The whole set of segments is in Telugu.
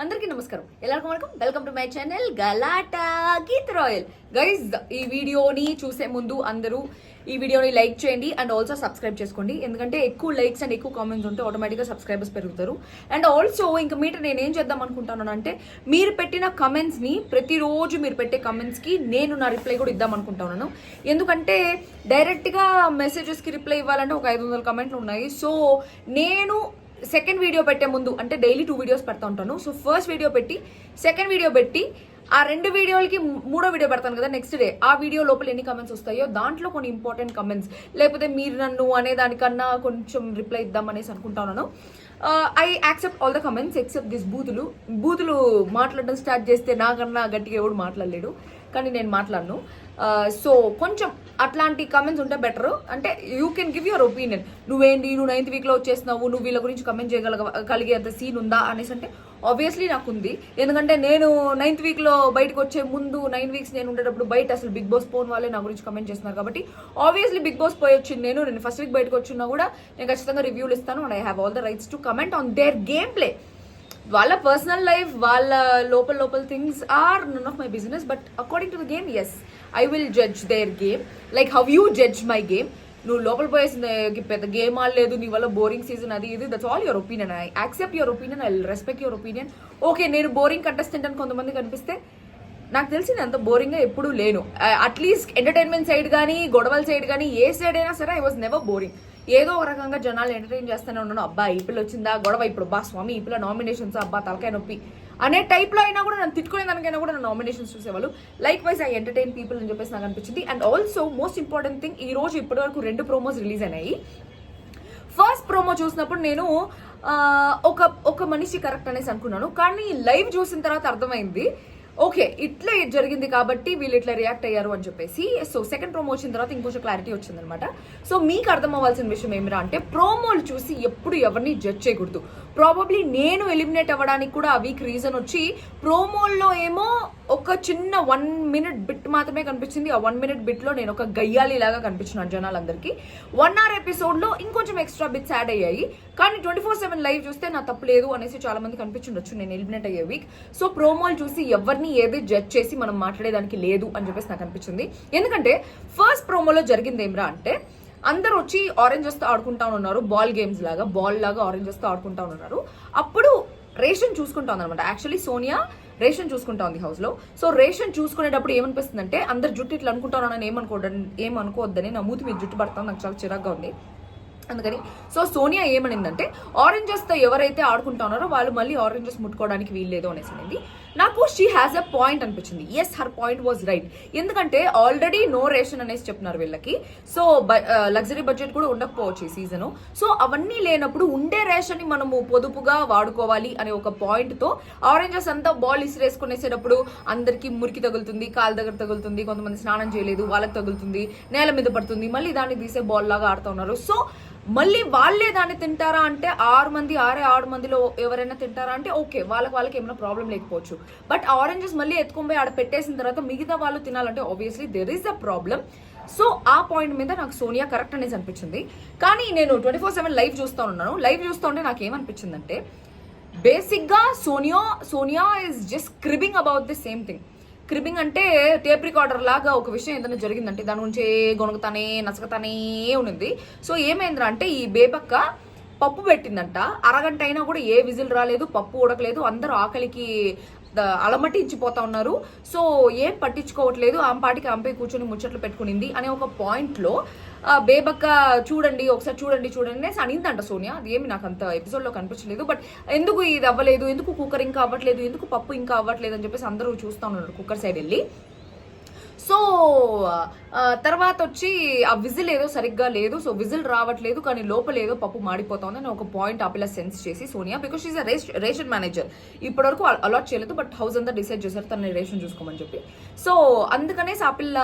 అందరికీ నమస్కారం. ಎಲ್ಲರಿಗೂ welcome to my channel Galatta Geeth Royal. Guys, ఈ వీడియోని చూసే ముందు అందరూ ఈ వీడియోని లైక్ చేయండి అండ్ ఆల్సో సబ్స్క్రైబ్ చేసుకోండి. ఎందుకంటే ఎక్కువ లైక్స్ అండ్ ఎక్కువ కామెంట్స్ ఉంటే ఆటోమేటిక్గా సబ్స్క్రైబర్స్ పెరుగుతారు. అండ్ ఆల్సో ఇంకా మీటర్ నేను ఏం చేద్దాం అనుకుంటాను అంటే, మీరు పెట్టిన కమెంట్స్ని ప్రతిరోజు మీరు పెట్టే కమెంట్స్కి నేను నా రిప్లై కూడా ఇద్దాం అనుకుంటున్నాను. ఎందుకంటే డైరెక్ట్గా మెసేజెస్కి రిప్లై ఇవ్వాలంటే ఒక 500 కమెంట్లు ఉన్నాయి. సో నేను సెకండ్ వీడియో పెట్టే ముందు అంటే డైలీ 2 వీడియోస్ పెడతా ఉంటాను. సో ఫస్ట్ వీడియో పెట్టి సెకండ్ వీడియో పెట్టి ఆ 2 వీడియోలకి 3వ వీడియో పెడతాను కదా నెక్స్ట్ డే. ఆ వీడియో లోపల ఎన్ని కమెంట్స్ వస్తాయో దాంట్లో కొన్ని ఇంపార్టెంట్ కమెంట్స్, లేకపోతే మీరు నన్ను అనే దానికన్నా కొంచెం రిప్లై ఇద్దాం అనేసి అనుకుంటాను. I accept all the comments except this బూతులు మాట్లాడడం స్టార్ట్ చేస్తే నాకన్నా గట్టిగా ఎవడు మాట్లాడలేడు, కానీ నేను మాట్లాడను. సో కొంచెం అట్లాంటి కమెంట్స్ ఉంటే బెటర్. అంటే you can give your opinion. నువ్వేంటి, నువ్వు 9th వీక్లో వచ్చేస్తున్నావు, నువ్వు వీళ్ళ గురించి కమెంట్ చేయగలిగేంత సీన్ ఉందా అనేసి అంటే ఆబ్వియస్లీ నాకు ఉంది. ఎందుకంటే నేను 9th వీక్లో బయటకు వచ్చే ముందు 9 వీక్స్ నేను ఉండేటప్పుడు బయట అసలు బిగ్ బాస్ పోన్ వాళ్ళే నా గురించి కమెంట్ చేస్తున్నారు. కాబట్టి ఆబ్వియస్లీ బిగ్ బాస్ పోయి వచ్చింది నేను ఫస్ట్ వీక్ బయటకు వచ్చినా కూడా నేను ఖచ్చితంగా రివ్యూలు ఇస్తాను. And I have all the rights to comment on their game play. వాళ్ళ పర్సనల్ లైఫ్, వాళ్ళ లోపల things are none of my business. But according to the game, yes, I will judge their game like how you judge my game. నువ్వు లోపల పోయేసింది పెద్ద గేమ్ ఆడలేదు, నీ వల్ల బోరింగ్ సీజన్ అది ఇది, that's all your opinion. I accept your opinion, I respect your opinion. Okay, నేను బోరింగ్ కంటెస్టెంట్ అని కొంతమంది కనిపిస్తే నాకు తెలిసి నేను అంత బోరింగ్గా ఎప్పుడూ లేను. అట్లీస్ట్ ఎంటర్టైన్మెంట్ సైడ్ కానీ గొడవల సైడ్ కానీ ఏ సైడ్ అయినా సరే ఐ వాజ్ నెవర్ బోరింగ్. ఏదో ఒక రకంగా జనాలు ఎంటర్టైన్ చేస్తూనే ఉన్నాను. అబ్బా ఈ పిల్ల వచ్చిందా గొడవ, ఇప్పుడు బా స్వామి ఈ పిల్ల నామినేషన్స్, అబ్బా తలకాయ నొప్పి అనే టైప్లో అయినా కూడా నన్ను తిట్టుకునే దానికైనా కూడా నన్ను నామినేషన్స్ చూసేవాళ్ళు. Like wise I entertain people అని చెప్పేసి నాకు అనిపించింది. And also most important thing, ఈ రోజు ఇప్పటివరకు 2 ప్రోమోస్ రిలీజ్ అయినాయి. ఫస్ట్ ప్రోమో చూసినప్పుడు నేను ఒక మనిషి కరెక్ట్ అనేసి అనుకున్నాను, కానీ లైవ్ చూసిన తర్వాత అర్థమైంది ఓకే ఇట్లా జరిగింది కాబట్టి వీళ్ళు ఇట్లా రియాక్ట్ అయ్యారు అని చెప్పేసి. సో సెకండ్ ప్రోమో వచ్చిన తర్వాత ఇంకొంచెం క్లారిటీ వచ్చిందనమాట. సో మీకు అర్థం అవ్వాల్సిన విషయం ఏమిరా అంటే, ప్రోమోలు చూసి ఎప్పుడు ఎవరిని జడ్జ్ చేయకూడదు. ప్రాబబ్లీ నేను ఎలిమినేట్ అవ్వడానికి కూడా ఆ వీక్ రీజన్ వచ్చి, ప్రోమోల్లో ఏమో ఒక చిన్న 1 minute బిట్ మాత్రమే కనిపించింది. ఆ 1 minute బిట్లో నేను ఒక గయ్యాలి లాగా కనిపించినాను జనాలందరికీ. 1 hour ఎపిసోడ్లో ఇంకొంచెం ఎక్స్ట్రా బిట్స్ యాడ్ అయ్యాయి, కానీ 24/7 లైవ్ చూస్తే నా తప్పు లేదు అనేసి చాలా మంది కనిపించుండొచ్చు నేను ఎలిమినేట్ అయ్యే వీక్. సో ప్రోమోలు చూసి ఎవరిని ఏది జడ్జ్ చేసి మనం మాట్లాడేదానికి లేదు అని చెప్పేసి నాకు అనిపించింది. ఎందుకంటే ఫస్ట్ ప్రోమోలో జరిగింది ఏమిరా అంటే, అందరూ వచ్చి ఆరెంజెస్తో ఆడుకుంటా ఉన్నారు, బాల్ గేమ్స్ లాగా, బాల్ లాగా ఆరెంజెస్తో ఆడుకుంటా ఉన్నారు. అప్పుడు రేషన్ చూసుకుంటా ఉందన్నమాట. యాక్చువల్లీ సోనియా రేషన్ చూసుకుంటా ఉంది హౌస్లో. సో రేషన్ చూసుకునేటప్పుడు ఏమనిపిస్తుంది అంటే, అందరు జుట్టు ఇట్లా అనుకుంటానని ఏమనుకోవద్దని, నా మూతి మీద జుట్టు పడతాను, నాకు చాలా చిరాగ్గా ఉంది అందుకని. సో సోనియా ఏమనిందంటే, ఆరెంజెస్తో ఎవరైతే ఆడుకుంటా ఉన్నారో వాళ్ళు మళ్ళీ ఆరెంజెస్ ముట్టుకోవడానికి వీల్లేదు అనేసి అనింది. నాకు షీ హ్యాస్ అ పాయింట్ అనిపించింది. Yes, her point was right. ఎందుకంటే ఆల్రెడీ నో రేషన్ అనేసి చెప్తున్నారు వీళ్ళకి. సో లగ్జరీ బడ్జెట్ కూడా ఉండకపోవచ్చు ఈ సీజను. సో అవన్నీ లేనప్పుడు ఉండే రేషన్ని మనము పొదుపుగా వాడుకోవాలి అనే ఒక పాయింట్తో ఆరెంజెస్ అంతా బాల్ ఇసిరేసుకునేసేటప్పుడు అందరికీ మురికి తగులుతుంది, కాలు దగ్గర తగులుతుంది, కొంతమంది స్నానం చేయలేదు వాళ్ళకి తగులుతుంది, నేల మీద పడుతుంది, మళ్ళీ దాన్ని తీసే బాల్ లాగా ఆడుతూ ఉన్నారు. సో మళ్ళీ వాళ్ళే దాన్ని తింటారా అంటే 6 మందిలో ఎవరైనా తింటారా అంటే ఓకే, వాళ్ళకి ఏమైనా ప్రాబ్లం లేకపోవచ్చు. బట్ ఆరెంజెస్ మళ్ళీ ఎత్తుకొని పోయి ఆడ పెట్టేసిన తర్వాత మిగతా వాళ్ళు తినాలంటే obviously there is a problem. So ఆ పాయింట్ మీద నాకు సోనియా కరెక్ట్ అనేసి అనిపించింది. కానీ నేను 24/7 లైవ్ చూస్తూ ఉన్నాను. లైవ్ చూస్తూ ఉంటే నాకు ఏమనిపించిందంటే, బేసిక్గా Sonia is just క్రిబింగ్ about the same thing. క్రిబింగ్ అంటే టేప్ రికార్డర్ లాగా ఒక విషయం ఏదైనా జరిగిందంటే దాని గురించి గొనగతానే నసగతానే ఉన్నింది. సో ఏమైందిరా అంటే, ఈ బేబక్క పప్పు పెట్టిందంట, అరగంట అయినా కూడా ఏ విజిల్ రాలేదు, పప్పు ఉడకలేదు, అందరూ ఆకలికి అలమటించిపోతా ఉన్నారు. సో ఏం పట్టించుకోవట్లేదు, ఆమె పాటికి ఆమెపై కూర్చొని ముచ్చట్లు పెట్టుకునింది అనే ఒక పాయింట్లో బేబక్క ఒకసారి చూడండి అనిందంట సోనియా. అది ఏమి నాకు అంత ఎపిసోడ్లో కనిపించలేదు. బట్ ఎందుకు ఇది అవ్వలేదు, ఎందుకు కుక్కర్ ఇంకా అవ్వట్లేదు, ఎందుకు పప్పు ఇంకా అవ్వట్లేదు అని చెప్పేసి అందరూ చూస్తూ ఉన్నారు కుక్కర్ సైడ్ వెళ్ళి. సో తర్వాత వచ్చి ఆ విజిల్ ఏదో సరిగ్గా లేదు, సో విజిల్ రావట్లేదు, కానీ లోపల ఏదో పప్పు మాడిపోతుంది అని ఒక పాయింట్ ఆ పిల్ల సెన్స్ చేసి Sonia, because she a ration manager, ఇప్పటివరకు అలాట్ చేయలేదు బట్ హౌస్ అంతా డిసైడ్ చేశారు తన రేషన్ చూసుకోమని చెప్పి. సో అందుకనేసి ఆ పిల్ల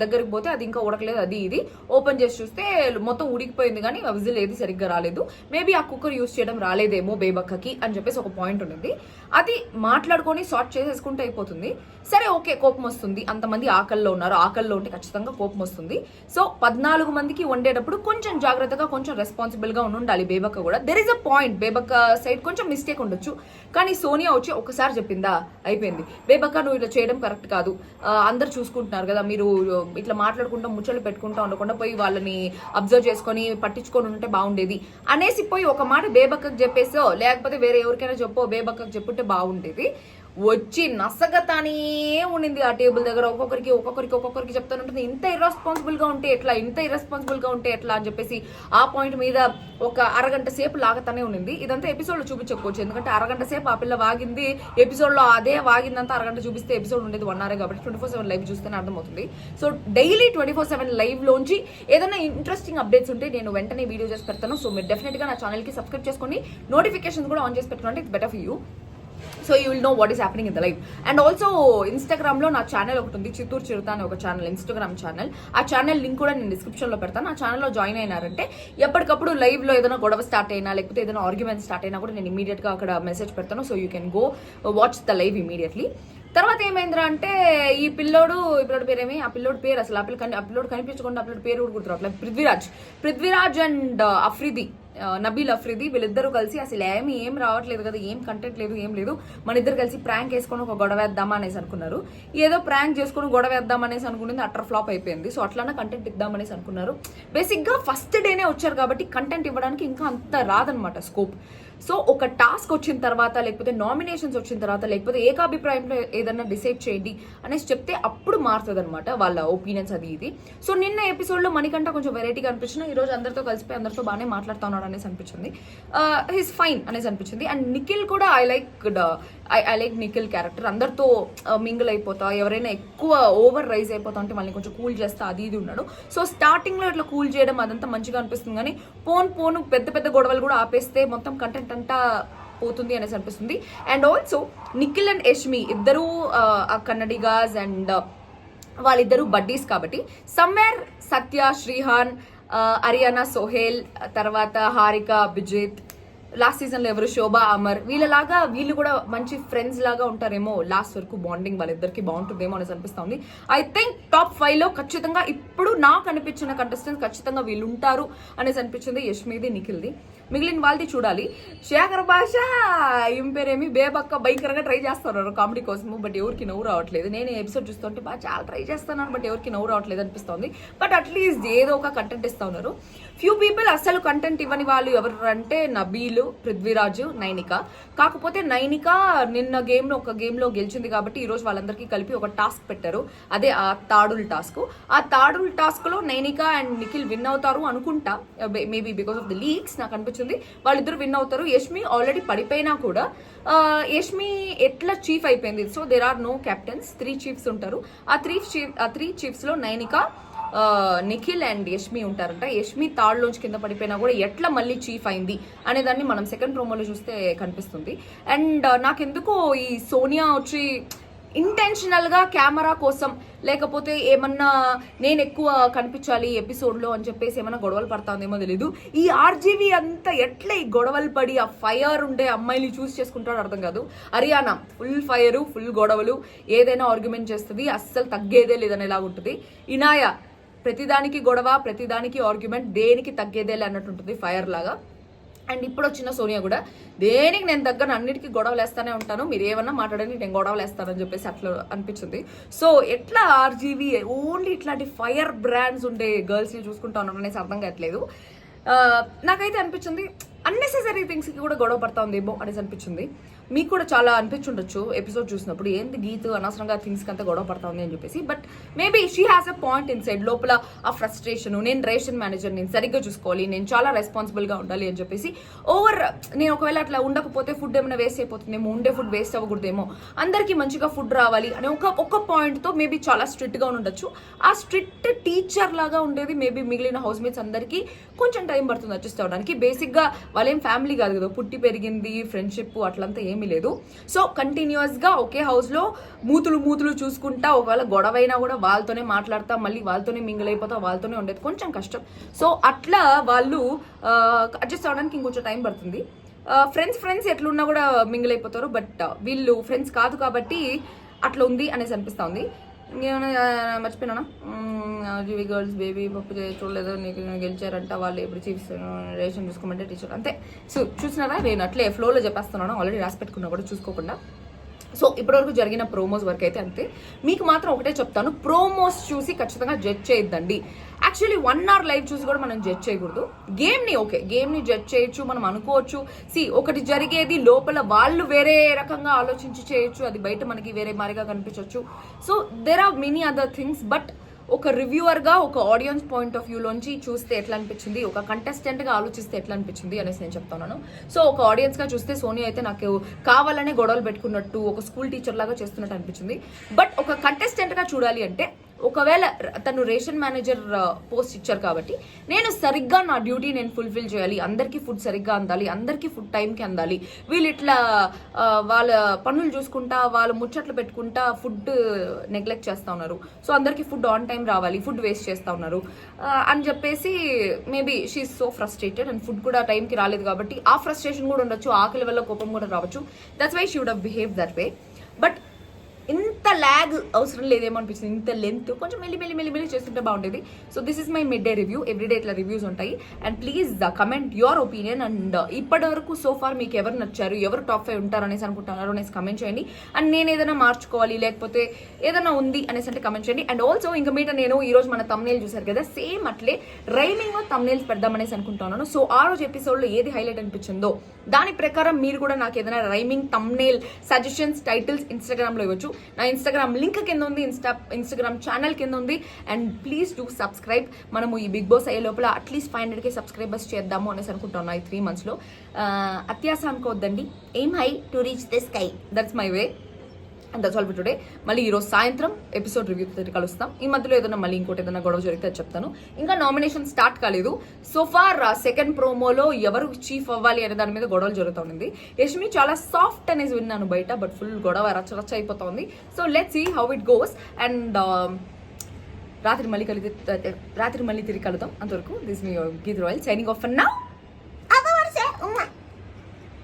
దగ్గరికి పోతే అది ఇంకా ఉడకలేదు, అది ఇది ఓపెన్ చేసి చూస్తే మొత్తం ఉడికిపోయింది, కానీ ఆ విజిల్ ఏది సరిగ్గా రాలేదు. మేబీ ఆ కుక్కర్ యూస్ చేయడం రాలేదేమో బేబక్కకి అని చెప్పేసి ఒక పాయింట్ ఉంది. అది మాట్లాడుకొని సార్ట్ చేసేసుకుంటే అయిపోతుంది. సరే ఓకే, కోపం వస్తుంది, అంతమంది ఆకల్లో ఉన్నారు, ఆకల్లో ఉంటే ఖచ్చితంగా ఖచ్చితంగా కోపం వస్తుంది. సో 14 మందికి వండేటప్పుడు కొంచెం జాగ్రత్తగా, కొంచెం రెస్పాన్సిబుల్గా ఉండాలి. బేబక్క కూడా there is a point, Bebakka side కొంచెం మిస్టేక్ ఉండొచ్చు, కానీ సోనియా వచ్చి ఒకసారి చెప్పిందా అయిపోయింది. బేబక్క నువ్వు ఇట్లా చేయడం కరెక్ట్ కాదు, అందరు చూసుకుంటున్నారు కదా, మీరు ఇట్లా మాట్లాడుకుంటా ముచ్చట్లు పెట్టుకుంటా ఉండకుండా పోయి వాళ్ళని అబ్జర్వ్ చేసుకొని పట్టించుకొని ఉంటే బాగుండేది అనేసి పోయి ఒక మాట బేబక్కకు చెప్పేసో లేకపోతే వేరే ఎవరికైనా చెప్పో బేబక్కకు చెప్పుంటే బాగుండేది. వచ్చి నసగతానే ఉండింది ఆ టేబుల్ దగ్గర, ఒక్కొక్కరికి చెప్తానుంటుంది. ఇంత ఇర్రెస్పాన్సిబుల్గా ఉంటే ఎట్లా, ఇంత ఇర్రెస్పాన్సిబుల్గా ఉంటే ఎట్లా అని చెప్పేసి ఆ పాయింట్ మీద ఒక అరగంట సేపు లాగతానే ఉండింది. ఇదంతా ఎపిసోడ్లో చూపించకపోవచ్చు, ఎందుకంటే అరగంట సేపు ఆ పిల్ల వాగింది, ఎపిసోడ్లో అదే వాగిందంతా అరగంట చూపిస్తే ఎపిసోడ్ ఉండేది 1 hour కాబట్టి 24/7 లైవ్ చూస్తేనే అర్థమవుతుంది. సో డైలీ 24/7 లైవ్లోంచి ఏదైనా ఇంట్రెస్టింగ్ అప్డేట్స్ ఉంటే నేను వెంటనే వీడియో చేసి పెడతాను. సో మీరు డెఫినెట్గా నా ఛానల్కి సబ్స్క్రైబ్ చేసుకోండి, నోటిఫికేషన్స్ కూడా ఆన్ చేసి పెట్టుకోండి, it's better for you. So you will know what is happening in the live. And also ఇన్స్టాగ్రామ్లో నా ఛానల్ ఒకటి ఉంది, చిత్తూరు చిరుత అనే ఒక ఛానల్, ఇన్స్టాగ్రామ్ ఛానల్. ఆ ఛానల్ లింక్ కూడా నేను డిస్క్రిప్షన్లో పెడతాను. ఆ ఛానల్లో జాయిన్ అయినారంటే ఎప్పటికప్పుడు లైవ్లో ఏదైనా గొడవ స్టార్ట్ అయినా లేకపోతే ఏదైనా ఆర్గ్యుమెంట్ స్టార్ట్ అయినా కూడా నేను ఇమీడియట్గా అక్కడ మెసేజ్ పెడతాను. So you can go watch the live immediately. తర్వాత ఏమైందిరా అంటే ఈ పిల్లోడు పేరేమి, ఆ పిల్లోడు పేరు అసలు ఆ పిల్లోడు కనిపించకుండా ఆ పిల్లోడు పేరు కూడా గుర్తురావట్లేదు. పృథ్వీరాజ్ అండ్ అఫ్రిది, నబీల్ అఫ్రిది, వీళ్ళిద్దరూ కలిసి అసలు ఏం రావట్లేదు కదా, ఏం కంటెంట్ లేదు, ఏం లేదు, మన ఇద్దరు కలిసి ప్రాంక్ వేసుకొని ఒక గొడవ వేద్దామా అనేసి అనుకున్నారు. ఏదో ప్రాంక్ చేసుకొని గొడవ వేద్దాం అనేసి అనుకునేది అటర్ ఫ్లాప్ అయిపోయింది. సో అట్లానే కంటెంట్ ఇద్దామనేసి అనుకున్నారు. బేసిక్గా ఫస్ట్ డేనే వచ్చారు కాబట్టి కంటెంట్ ఇవ్వడానికి ఇంకా అంత రాదనమాట స్కోప్. సో ఒక టాస్క్ వచ్చిన తర్వాత లేకపోతే నామినేషన్స్ వచ్చిన తర్వాత లేకపోతే ఏకాభిప్రాయంలో ఏదన్నా డిసైడ్ చేయండి అనేసి చెప్తే అప్పుడు మారుతుంది అనమాట వాళ్ళ ఒపీనియన్స్ అది ఇది. సో నిన్న ఎపిసోడ్లో మణికంఠ కొంచెం వెరైటీగా అనిపించిన, ఈరోజు అందరితో కలిసిపోయి అందరితో బాగానే మాట్లాడుతూ ఉన్నాడు అనేసి అనిపించింది. హిస్ ఫైన్ అనేసి అనిపించింది. అండ్ నిఖిల్ కూడా ఐ లైక్ నిఖిల్ క్యారెక్టర్, అందరితో మింగిల్ అయిపోతా, ఎవరైనా ఎక్కువ ఓవర్ రైజ్ అయిపోతా అంటే మళ్ళీ కొంచెం కూల్ చేస్తా అది ఇది ఉన్నాడు. సో స్టార్టింగ్లో ఇట్లా కూల్ చేయడం అదంతా మంచిగా అనిపిస్తుంది, కానీ పోను పెద్ద గొడవలు కూడా ఆపేస్తే మొత్తం కంటెంట్ అంతా పోతుంది అనేసి అనిపిస్తుంది. And also Nikhil and Yashmi ఇద్దరూ కన్నడిగాస్ అండ్ వాళ్ళిద్దరూ బడ్డీస్ కాబట్టి సమ్వేర్ సత్య, శ్రీహాన్, అరియానా, సోహెల్, తర్వాత హారిక, అభిజిత్, లాస్ట్ సీజన్లో ఎవరు శోభ, అమర్, వీళ్ళలాగా వీళ్ళు కూడా మంచి ఫ్రెండ్స్ లాగా ఉంటారేమో, లాస్ట్ వరకు బాండింగ్ వాళ్ళిద్దరికి బాగుంటుందేమో అనేసి అనిపిస్తుంది. ఐ థింక్ టాప్ 5లో ఖచ్చితంగా ఇప్పుడు నాకు అనిపించిన కంటెస్టెంట్స్ ఖచ్చితంగా వీళ్ళు ఉంటారు అనేసి అనిపించింది. యష్మిది, నిఖిల్ది, మిగిలిన వాళ్ళది చూడాలి. శేఖర్ భాష ఏం పేరేమి బేబక్క భయంకరంగా ట్రై చేస్తున్నారు కామెడీ కోసము, బట్ ఎవరికి నవ్వు రావట్లేదు. నేను ఎపిసోడ్ చూస్తుంటే బాగా చాలా ట్రై చేస్తున్నాను, బట్ ఎవరికి నవ్వు రావట్లేదు అనిపిస్తుంది. బట్ అట్లీస్ట్ ఏదో ఒక కంటెంట్ ఇస్తా ఉన్నారు. ఫ్యూ పీపుల్ అసలు కంటెంట్ ఇవ్వని వాళ్ళు ఎవరు అంటే నబీలు, పృథ్వీరాజు, నైనిక. కాకపోతే నైనిక నిన్న ఒక గేమ్లో గెలిచింది కాబట్టి ఈరోజు వాళ్ళందరికీ కలిపి ఒక టాస్క్ పెట్టారు, అదే ఆ తాడుల్ టాస్క్. ఆ తాడుల్ టాస్క్లో నైనిక అండ్ నిఖిల్ విన్ అవుతారు అనుకుంటా, maybe because of the leaks నాకు అనిపించింది వాళ్ళిద్దరు విన్ అవుతారు. యష్మి ఆల్రెడీ పడిపోయినా కూడా యష్మి ఎట్లా చీఫ్ అయిపోయింది. So there are no captains, 3 chiefs ఉంటారు. ఆ 3 చీఫ్స్లో నైనిక, నిఖిల్ అండ్ యష్మి ఉంటారంట. యష్మి తాడులోంచి కింద పడిపోయినా కూడా ఎట్లా మళ్ళీ చీఫ్ అయింది అనేదాన్ని మనం సెకండ్ ప్రోమోలో చూస్తే కనిపిస్తుంది. అండ్ నాకెందుకో ఈ సోనియా వచ్చి ఇంటెన్షనల్గా కెమెరా కోసం లేకపోతే ఏమన్నా నేను ఎక్కువ కనిపించాలి ఎపిసోడ్లో అని చెప్పేసి ఏమన్నా గొడవలు పడతాందేమో తెలీదు. ఈ ఆర్జీవి అంతా ఎట్లా ఈ గొడవలు పడి ఆ ఫైర్ ఉండే అమ్మాయిని చూస్ చేసుకుంటాడో అర్థం కాదు. హరియానా ఫుల్ ఫైరు, ఫుల్ గొడవలు, ఏదైనా ఆర్గ్యుమెంట్ చేస్తుంది, అస్సలు తగ్గేదే లేదని ఎలా ఉంటుంది. ఇనాయ ప్రతిదానికి గొడవ, ప్రతిదానికి ఆర్గ్యుమెంట్, దేనికి తగ్గేదేలే అన్నట్టు ఉంటుంది ఫైర్ లాగా. అండ్ ఇప్పుడు వచ్చిన సోనియా కూడా దేనికి నేను దగ్గర అన్నిటికీ గొడవలు వేస్తానే ఉంటాను, మీరు ఏమన్నా మాట్లాడని నేను గొడవలు వేస్తానని చెప్పేసి అట్లా అనిపించింది. సో ఎట్లా ఆర్జీవి ఓన్లీ ఇట్లాంటి ఫైర్ బ్రాండ్స్ ఉండే గర్ల్స్ని చూసుకుంటా ఉన్నాను అనేసి అర్థం కావట్లేదు. నాకైతే అనిపించింది అన్నెసెసరీ థింగ్స్కి కూడా గొడవ పడతా ఉందేమో అనేసి అనిపించింది. మీకు కూడా చాలా అనిపించుండొచ్చు ఎపిసోడ్ చూసినప్పుడు, ఏంది గీత్ అనవసరంగా థింగ్స్కి అంతా గొడవ పడతా ఉంది అని చెప్పేసి. But maybe she has a point in side, లోపల ఆ ఫ్రస్ట్రేషన్, నేను రేషన్ మేనేజర్, నేను సరిగ్గా చూసుకోవాలి, నేను చాలా రెస్పాన్సిబుల్గా ఉండాలి అని చెప్పేసి. నేను ఒకవేళ అట్లా ఉండకపోతే ఫుడ్ ఏమైనా వేస్ట్ అయిపోతుందేమో, ఉండే ఫుడ్ వేస్ట్ అవ్వకూడదేమో, అందరికీ మంచిగా ఫుడ్ రావాలి అనే ఒక పాయింట్తో మేబీ చాలా స్ట్రిక్ట్గా ఉండొచ్చు. ఆ స్ట్రిక్ట్ టీచర్ లాగా ఉండేది మేబీ మిగిలిన హౌస్ మేట్స్ అందరికీ కొంచెం టైం పడుతుంది అడ్జస్ట్ అవ్వడానికి. బేసిక్గా వాళ్ళేం ఫ్యామిలీ కాదు కదా, పుట్టి పెరిగింది ఫ్రెండ్షిప్ అట్లంతా ఏమీ లేదు. సో కంటిన్యూస్గా ఒకే హౌస్లో మూతులు చూసుకుంటా, ఒకవేళ గొడవ అయినా కూడా వాళ్ళతోనే మాట్లాడతా, మళ్ళీ వాళ్ళతోనే మింగిల్ అయిపోతా, వాళ్ళతోనే ఉండేది కొంచెం కష్టం. సో అట్లా వాళ్ళు అడ్జస్ట్ అవ్వడానికి ఇంకొంచెం టైం పడుతుంది. ఫ్రెండ్స్ ఎట్లున్నా కూడా మింగిల్ అయిపోతారు, బట్ వీళ్ళు ఫ్రెండ్స్ కాదు కాబట్టి అట్లా ఉంది అనేసి అనిపిస్తూ ఉంది. ఇంకేమైనా మర్చిపోయినా జీవి గర్ల్స్ బేబీ పప్పు చూడలేదు నీకు గెలిచారంట వాళ్ళు ఎప్పుడు చీఫ్ రేషన్ చూసుకోమంటే టీచర్ అంతే. సో చూసినారా నేను అట్లే ఫ్లోలో చెప్పేస్తున్నాను, ఆల్రెడీ రాసి పెట్టుకున్నా కూడా చూసుకోకుండా. సో ఇప్పటివరకు జరిగిన ప్రోమోస్ వరకు అయితే అంతే. మీకు మాత్రం ఒకటే చెప్తాను, ప్రోమోస్ చూసి ఖచ్చితంగా జడ్జ్ చేయొద్దండి. యాక్చువల్లీ 1 hour లైవ్ చూసి కూడా మనం జడ్జ్ చేయకూడదు. గేమ్ని జడ్జ్ చేయొచ్చు, మనం అనుకోవచ్చు. ఒకటి జరిగేది లోపల వాళ్ళు వేరే రకంగా ఆలోచించి చేయొచ్చు, అది బయట మనకి వేరే మారిగా కనిపించవచ్చు. So there are many other things. But ఒక రివ్యూవర్గా ఒక ఆడియన్స్ పాయింట్ ఆఫ్ వ్యూలోంచి చూస్తే ఎట్లా అనిపించింది, ఒక కంటెస్టెంట్గా ఆలోచిస్తే ఎట్లా అనిపించింది అనేసి నేను చెప్తున్నాను. సో ఒక ఆడియన్స్గా చూస్తే సోనియా అయితే నాకు కావాలనే గొడవలు పెట్టుకున్నట్టు, ఒక స్కూల్ టీచర్ లాగా చేస్తున్నట్టు అనిపించింది. బట్ ఒక కంటెస్టెంట్గా చూడాలి అంటే, ఒకవేళ తను రేషన్ మేనేజర్ పోస్ట్ ఇచ్చారు కాబట్టి నేను సరిగ్గా నా డ్యూటీ నేను ఫుల్ఫిల్ చేయాలి, అందరికీ ఫుడ్ సరిగ్గా అందాలి, అందరికీ ఫుడ్ టైంకి అందాలి. వీళ్ళు ఇట్లా వాళ్ళ పనులు చూసుకుంటా, వాళ్ళ ముచ్చట్లు పెట్టుకుంటా ఫుడ్ నెగ్లెక్ట్ చేస్తూ ఉన్నారు. సో అందరికీ ఫుడ్ ఆన్ టైం రావాలి, ఫుడ్ వేస్ట్ చేస్తూ ఉన్నారు అని చెప్పేసి maybe she so frustrated. And food కూడా టైంకి రాలేదు కాబట్టి ఆ ఫ్రస్ట్రేషన్ కూడా ఉండొచ్చు, ఆకలి వల్ల కోపం కూడా రావచ్చు. That's why she would have behave that way. But ఇంత ల్యాగ్ అవసరం లేదేమో అనిపించింది, ఇంత లెంత్ కొంచెం మెల్లి చేస్తుంటే బాగుండేది. So this is my mid day review. Everyday ఇట్లా రివ్యూస్ ఉంటాయి. And please comment your opinion. And ఇప్పటి వరకు సోఫార్ మీకు ఎవరు నచ్చారు, ఎవరు టాప్ 5 ఉంటారు అనేసి అనుకుంటున్నారు అనేసి కమెంట్ చేయండి. అండ్ నేను ఏదైనా మార్చుకోవాలి లేకపోతే ఏదైనా ఉంది అనేసి అంటే కమెంట్ చేయండి. అండ్ ఆల్సో ఇంకా మీట నేను ఈరోజు మన తమ్నేల్ చూసారు కదా, సేమ్ అట్లే రైమింగ్ తమ్నేల్స్ పెడదామనేసి అనుకుంటున్నాను. సో ఆ రోజు ఎపిసోడ్లో ఏది హైలైట్ అనిపించిందో దాని ప్రకారం మీరు కూడా నాకు ఏదైనా రైమింగ్ తమ్నేల్ సజెషన్స్ టైటిల్స్ ఇన్స్టాగ్రామ్లో ఇవ్వచ్చు. నా ఇన్స్టాగ్రామ్ లింక్ కింద ఉంది, ఇన్స్టాగ్రామ్ ఛానల్ కింద ఉంది. And please do subscribe. మనము ఈ బిగ్ బాస్ అయ్యే లోపల అట్లీస్ట్ 500K సబ్స్క్రైబర్స్ చేద్దాము అనేసి అనుకుంటున్నాను ఈ 3 monthsలో. అత్యాస అనుకోవద్దండి, aim high to reach the sky. That's my way. And that's all for today. మళ్ళీ ఈరోజు సాయంత్రం ఎపిసోడ్ రివ్యూతో కలుస్తాం. ఈ మధ్యలో ఏదైనా మళ్ళీ ఇంకోటి ఏదైనా గొడవ జరిగితే చెప్తాను. ఇంకా నామినేషన్ స్టార్ట్ కాలేదు. సో ఫార్ సెకండ్ ప్రోమోలో ఎవరు చీఫ్ అవ్వాలి అనే దాని మీద గొడవలు జరుగుతూ ఉంది. యష్మి చాలా సాఫ్ట్ అనేసి విన్నాను బయట, బట్ ఫుల్ గొడవ రచ్చ అయిపోతా ఉంది. So let's see how it goes. And రాత్రి మళ్ళీ తిరిగి కలుద్దాం. అంతవరకు this me Geeth Royal signing off for now.